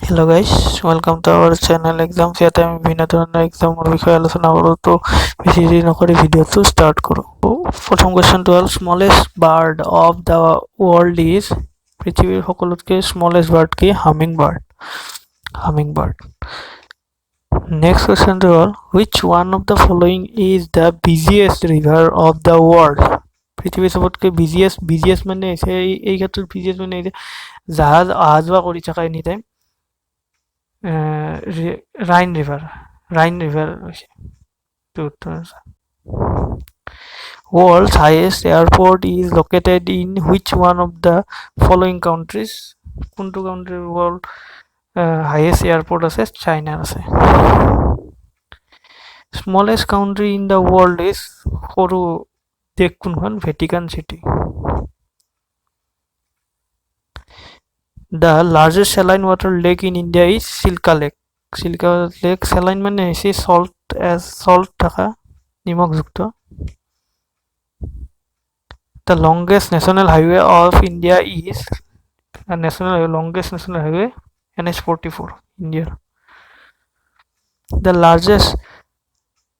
Hello guys, welcome to our channel exams ইয়াতে আমি বিভিন্ন ধৰণৰ এক্সামৰ বিষয়ে আলোচনা কৰোঁ তো বেছি দেৰি নকৰি ভিডিঅ'টো ষ্টাৰ্ট কৰোঁ প্ৰথম কোৱেশ্চনটো হ'ল smallest bird of the world is পৃথিৱীৰ সকলোতকৈ স্মলেষ্ট বাৰ্ড কি হামিংবাৰ্ড নেক্সট কোৱেশ্চনটো হ'ল which one of the following is the busiest river of the world পৃথিৱীৰ সবতকৈ বিজিয়েষ্ট মানে হৈছে এই ক্ষেত্ৰত বিজিয়েষ্ট মানে জাহাজ অহা যোৱা কৰি থকা any time Rhine River World's highest airport is located in which one of the following countries? কোনটো country world highest airport আছে China আছে smallest country in the world is সৰু দেশ কোনখন Vatican City The largest saline water lake in India is Silka Lake. Saline মানে হৈছে salt থাকা নিমখযুক্ত The longest national highway of India is longest national highway NH44 India. The largest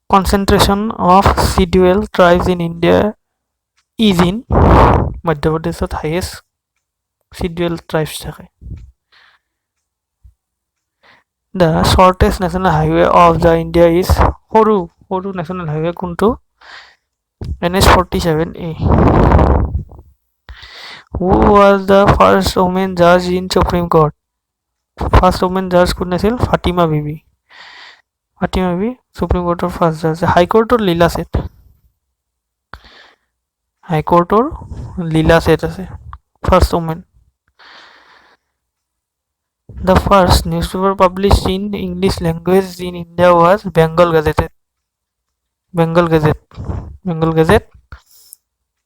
concentration of CDL tribes in India is in Madhya Pradeshত highest CDL tribes থাকে The shortest national highway of the India is সৰু national highway কোনটো NH47A Who was the first woman judge in Supreme Court First woman judge কোন আছিল Fatima Bibi Supreme Court of first judge High Court or Leela Seth High Court or Leela Seth আছে first woman The first newspaper published in English language in India was Bengal Gazette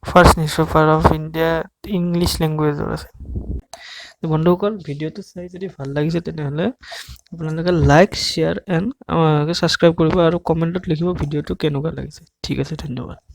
first newspaper of India English language আছে বন্ধুসকল ভিডিঅ'টো চাই যদি ভাল লাগিছে তেনেহ'লে আপোনালোকে লাইক শ্বেয়াৰ এণ্ড সাবস্ক্ৰাইব কৰিব আৰু কমেণ্টত লিখিব ভিডিঅ'টো কেনেকুৱা লাগিছে ঠিক আছে ধন্যবাদ